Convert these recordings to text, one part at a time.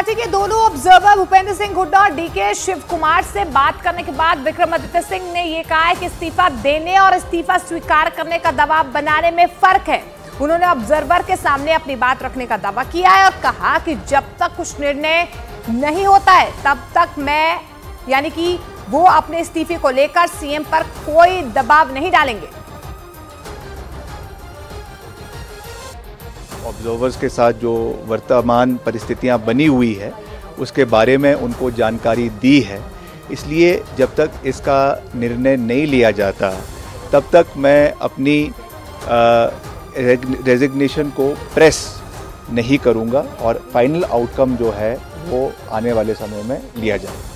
Party के दोनों observer Bhupendra Singh Hooda और डीके शिव कुमार से बात करने के बाद विक्रमादित्य सिंह ने यह कहा है कि इस्तीफा देने और इस्तीफा स्वीकार करने का दबाव बनाने में फर्क है। उन्होंने ऑब्जर्वर के सामने अपनी बात रखने का दावा किया है और कहा कि जब तक कुछ निर्णय नहीं होता है तब तक मैं यानी कि वो अपने इस्तीफे को लेकर सीएम पर कोई दबाव नहीं डालेंगे। ऑब्जर्वर्स के साथ जो वर्तमान परिस्थितियां बनी हुई है उसके बारे में उनको जानकारी दी है, इसलिए जब तक इसका निर्णय नहीं लिया जाता तब तक मैं अपनी रेजिग्नेशन को प्रेस नहीं करूंगा और फाइनल आउटकम जो है वो आने वाले समय में लिया जाएगा।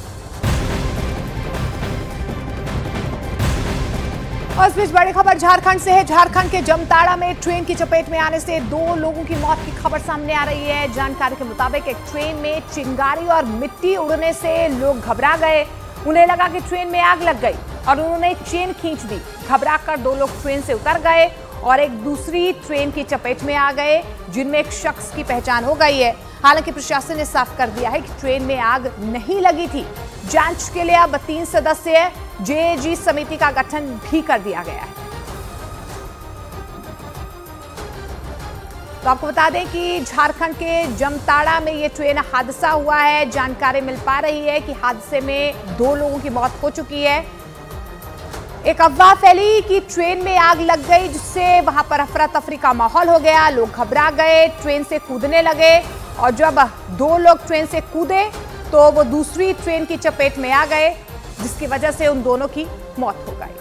और इस बीच बड़ी खबर झारखंड से है। झारखंड के जमताड़ा में ट्रेन की चपेट में आने से 2 लोगों की मौत की खबर सामने आ रही है। जानकारी के मुताबिक एक ट्रेन में चिंगारी और मिट्टी उड़ने से लोग घबरा गए। उन्हें लगा कि ट्रेन में आग लग गई और उन्होंने चेन खींच दी। घबराकर 2 लोग ट्रेन से उतर गए और एक दूसरी ट्रेन की चपेट में आ गए, जिनमें एक शख्स की पहचान हो गई है। हालांकि प्रशासन ने साफ कर दिया है कि ट्रेन में आग नहीं लगी थी। जांच के लिए अब 3 सदस्यीय जेएजी समिति का गठन भी कर दिया गया है। तो आपको बता दें कि झारखंड के जमताड़ा में ये ट्रेन हादसा हुआ है। जानकारी मिल पा रही है कि हादसे में 2 लोगों की मौत हो चुकी है। एक अफवाह फैली कि ट्रेन में आग लग गई, जिससे वहां पर अफरा तफरी का माहौल हो गया। लोग घबरा गए, ट्रेन से कूदने लगे और जब 2 लोग ट्रेन से कूदे तो वो दूसरी ट्रेन की चपेट में आ गए, जिसकी वजह से उन दोनों की मौत हो गई।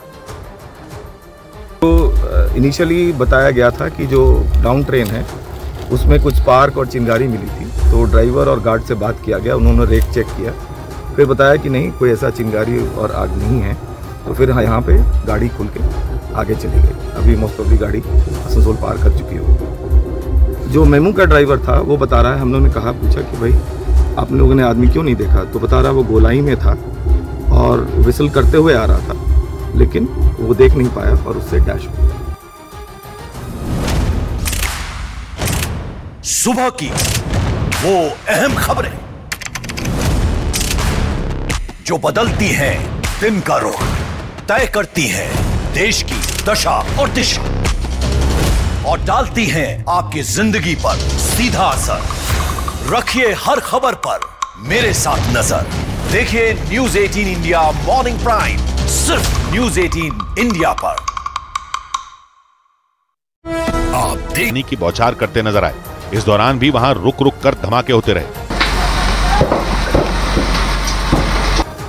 तो इनिशियली बताया गया था कि जो डाउन ट्रेन है उसमें कुछ स्पार्क और चिंगारी मिली थी, तो ड्राइवर और गार्ड से बात किया गया। उन्होंने रेक चेक किया, फिर बताया कि नहीं, कोई ऐसा चिंगारी और आग नहीं है। तो फिर यहाँ पे गाड़ी खुल के आगे चली गई। अभी मोस्ट ऑफ दी गाड़ी आसनसोल पार कर चुकी हो। जो मेमू का ड्राइवर था वो बता रहा है, हम लोगों ने कहा, पूछा कि भाई आप लोगों ने आदमी क्यों नहीं देखा, तो बता रहा वो गोलाई में था और विसल करते हुए आ रहा था, लेकिन वो देख नहीं पाया और उससे डैश हो गया। सुबह की वो अहम खबरें जो बदलती हैं दिन का रुख, तय करती हैं देश की दशा और दिशा और डालती हैं आपकी जिंदगी पर सीधा असर। रखिए हर खबर पर मेरे साथ नजर। देखिए न्यूज 18 इंडिया मॉर्निंग प्राइम, सिर्फ न्यूज 18 इंडिया पर। आप देखने की बौछार करते नजर आए। इस दौरान भी वहां रुक रुक कर धमाके होते रहे।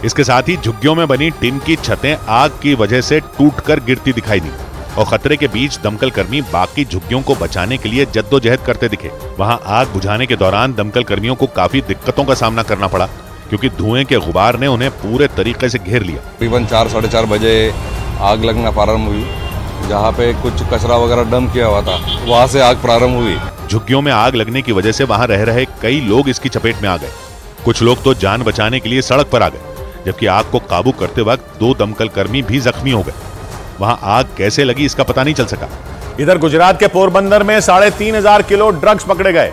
इसके साथ ही झुग्गियों में बनी टिन की छतें आग की वजह से टूटकर गिरती दिखाई दी और खतरे के बीच दमकल कर्मी बाकी झुग्गियों को बचाने के लिए जद्दोजहद करते दिखे। वहां आग बुझाने के दौरान दमकल कर्मियों को काफी दिक्कतों का सामना करना पड़ा, क्योंकि धुएं के गुबार ने उन्हें पूरे तरीके से घेर लिया। तकरीबन 4 साढ़े 4 बजे आग लगना प्रारंभ हुई। जहाँ पे कुछ कचरा वगैरह डंप किया हुआ था वहाँ से आग प्रारंभ हुई। झुग्गियों में आग लगने की वजह से वहां रह रहे कई लोग इसकी चपेट में आ गए। कुछ लोग तो जान बचाने के लिए सड़क पर आ गए, जबकि आग को काबू करते वक्त 2 दमकल कर्मी भी जख्मी हो गए। वहां आग कैसे लगी इसका पता नहीं चल सका। इधर गुजरात के पोरबंदर में 3,500 किलो ड्रग्स पकड़े गए।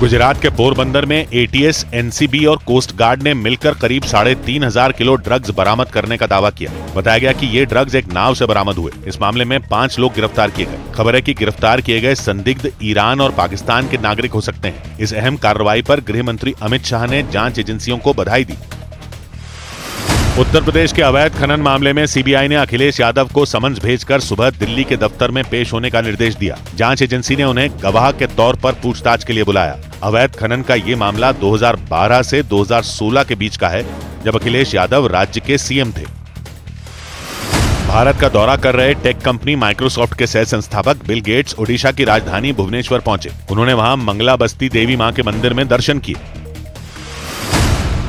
गुजरात के पोरबंदर में एटीएस, एनसीबी और कोस्ट गार्ड ने मिलकर करीब 3,500 किलो ड्रग्स बरामद करने का दावा किया। बताया गया कि ये ड्रग्स एक नाव से बरामद हुए। इस मामले में 5 लोग गिरफ्तार किए गए। खबर है कि गिरफ्तार किए गए संदिग्ध ईरान और पाकिस्तान के नागरिक हो सकते हैं। इस अहम कार्रवाई पर गृह मंत्री अमित शाह ने जांच एजेंसियों को बधाई दी। उत्तर प्रदेश के अवैध खनन मामले में सीबीआई ने अखिलेश यादव को समन्स भेजकर सुबह दिल्ली के दफ्तर में पेश होने का निर्देश दिया। जांच एजेंसी ने उन्हें गवाह के तौर पर पूछताछ के लिए बुलाया। अवैध खनन का ये मामला 2012 से 2016 के बीच का है, जब अखिलेश यादव राज्य के सीएम थे। भारत का दौरा कर रहे टेक कंपनी माइक्रोसॉफ्ट के सह संस्थापक बिल गेट्स ओडिशा की राजधानी भुवनेश्वर पहुंचे। उन्होंने वहां मंगला बस्ती देवी मां के मंदिर में दर्शन किए।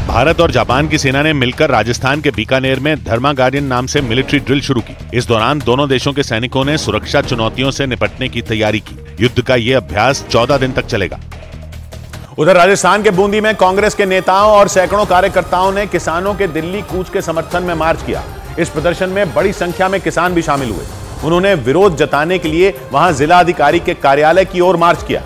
भारत और जापान की सेना ने मिलकर राजस्थान के बीकानेर में धर्मा गार्डियन नाम से मिलिट्री ड्रिल शुरू की। इस दौरान दोनों देशों के सैनिकों ने सुरक्षा चुनौतियों से निपटने की तैयारी की। युद्ध का ये अभ्यास 14 दिन तक चलेगा। उधर राजस्थान के बूंदी में कांग्रेस के नेताओं और सैकड़ों कार्यकर्ताओं ने किसानों के दिल्ली कूच के समर्थन में मार्च किया। इस प्रदर्शन में बड़ी संख्या में किसान भी शामिल हुए। उन्होंने विरोध जताने के लिए वहां जिला अधिकारी के कार्यालय की ओर मार्च किया।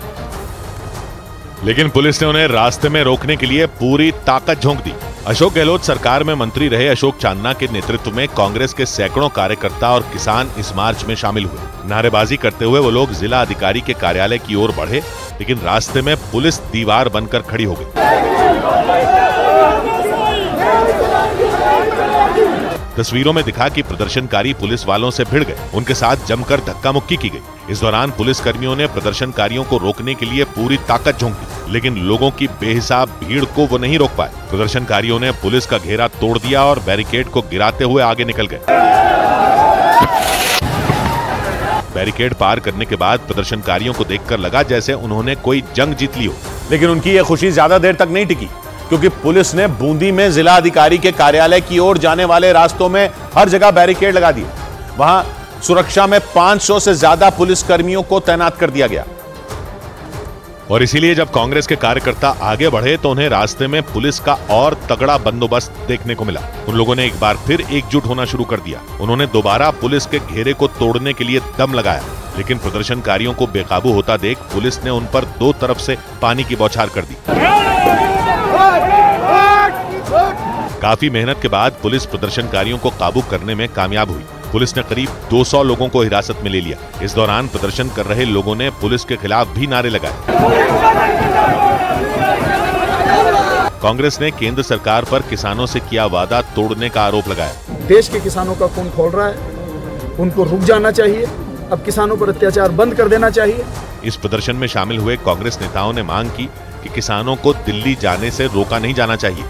लेकिन पुलिस ने उन्हें रास्ते में रोकने के लिए पूरी ताकत झोंक दी। अशोक गहलोत सरकार में मंत्री रहे अशोक चांदना के नेतृत्व में कांग्रेस के सैकड़ों कार्यकर्ता और किसान इस मार्च में शामिल हुए। नारेबाजी करते हुए वो लोग जिला अधिकारी के कार्यालय की ओर बढ़े, लेकिन रास्ते में पुलिस दीवार बनकर खड़ी हो गई। तस्वीरों में दिखा कि प्रदर्शनकारी पुलिस वालों से भिड़ गए, उनके साथ जमकर धक्का मुक्की की गई। इस दौरान पुलिस कर्मियों ने प्रदर्शनकारियों को रोकने के लिए पूरी ताकत झोंक दी, लेकिन लोगों की बेहिसाब भीड़ को वो नहीं रोक पाए। प्रदर्शनकारियों ने पुलिस का घेरा तोड़ दिया और बैरिकेड को गिराते हुए आगे निकल गए। बैरिकेड पार करने के बाद प्रदर्शनकारियों को देखकर लगा जैसे उन्होंने कोई जंग जीत ली हो। लेकिन उनकी यह खुशी ज्यादा देर तक नहीं टिकी, क्योंकि पुलिस ने बूंदी में जिला अधिकारी के कार्यालय की ओर जाने वाले रास्तों में हर जगह बैरिकेड लगा दिए। वहां सुरक्षा में 500 से ज्यादा पुलिस कर्मियों को तैनात कर दिया गया। और इसीलिए जब कांग्रेस के कार्यकर्ता आगे बढ़े तो उन्हें रास्ते में पुलिस का और तगड़ा बंदोबस्त देखने को मिला। उन लोगों ने एक बार फिर एकजुट होना शुरू कर दिया। उन्होंने दोबारा पुलिस के घेरे को तोड़ने के लिए दम लगाया, लेकिन प्रदर्शनकारियों को बेकाबू होता देख पुलिस ने उन पर दो तरफ से पानी की बौछार कर दी। काफी मेहनत के बाद पुलिस प्रदर्शनकारियों को काबू करने में कामयाब हुई। पुलिस ने करीब 200 लोगों को हिरासत में ले लिया। इस दौरान प्रदर्शन कर रहे लोगों ने पुलिस के खिलाफ भी नारे लगाए। कांग्रेस ने केंद्र सरकार पर किसानों से किया वादा तोड़ने का आरोप लगाया। देश के किसानों का खून खौल रहा है, उनको रुक जाना चाहिए। अब किसानों पर अत्याचार बंद कर देना चाहिए। इस प्रदर्शन में शामिल हुए कांग्रेस नेताओं ने मांग की कि किसानों को दिल्ली जाने से रोका नहीं जाना चाहिए।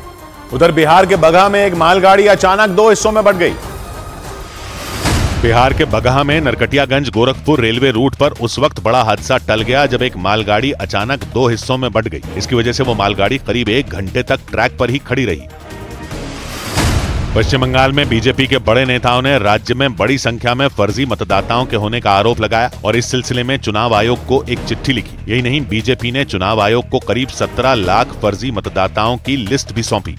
उधर बिहार के बगहा में एक मालगाड़ी अचानक दो हिस्सों में बंट गई। बिहार के बगहा में नरकटियागंज गोरखपुर रेलवे रूट पर उस वक्त बड़ा हादसा टल गया जब एक मालगाड़ी अचानक दो हिस्सों में बंट गई। इसकी वजह से वो मालगाड़ी करीब 1 घंटे तक ट्रैक पर ही खड़ी रही। पश्चिम बंगाल में बीजेपी के बड़े नेताओं ने राज्य में बड़ी संख्या में फर्जी मतदाताओं के होने का आरोप लगाया और इस सिलसिले में चुनाव आयोग को एक चिट्ठी लिखी। यही नहीं, बीजेपी ने चुनाव आयोग को करीब 17 लाख फर्जी मतदाताओं की लिस्ट भी सौंपी।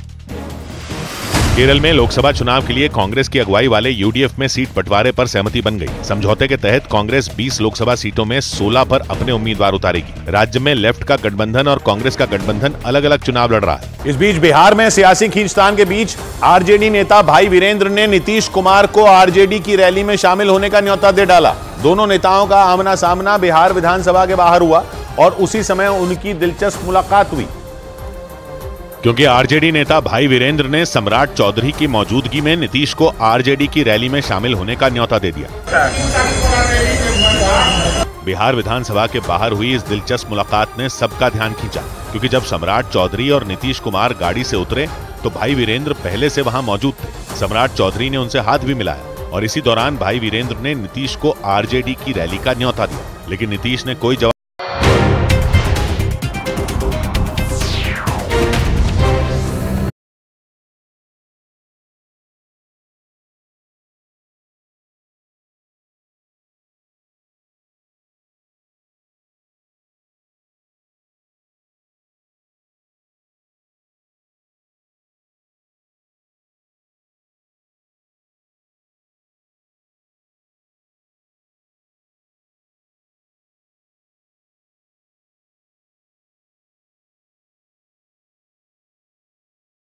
केरल में लोकसभा चुनाव के लिए कांग्रेस की अगुवाई वाले यूडीएफ में सीट बंटवारे पर सहमति बन गई। समझौते के तहत कांग्रेस 20 लोकसभा सीटों में 16 पर अपने उम्मीदवार उतारेगी। राज्य में लेफ्ट का गठबंधन और कांग्रेस का गठबंधन अलग अलग चुनाव लड़ रहा है। इस बीच बिहार में सियासी खींचतान के बीच आरजेडी नेता भाई वीरेंद्र ने नीतीश कुमार को आरजेडी की रैली में शामिल होने का न्योता दे डाला। दोनों नेताओं का आमना सामना बिहार विधानसभा के बाहर हुआ और उसी समय उनकी दिलचस्प मुलाकात हुई, क्योंकि आरजेडी नेता भाई वीरेंद्र ने सम्राट चौधरी की मौजूदगी में नीतीश को आरजेडी की रैली में शामिल होने का न्योता दे दिया। बिहार विधानसभा के बाहर हुई इस दिलचस्प मुलाकात ने सबका ध्यान खींचा, क्योंकि जब सम्राट चौधरी और नीतीश कुमार गाड़ी से उतरे तो भाई वीरेंद्र पहले से वहां मौजूद थे। सम्राट चौधरी ने उनसे हाथ भी मिलाया और इसी दौरान भाई वीरेंद्र ने नीतीश को आरजेडी की रैली का न्योता दिया, लेकिन नीतीश ने कोई जवाब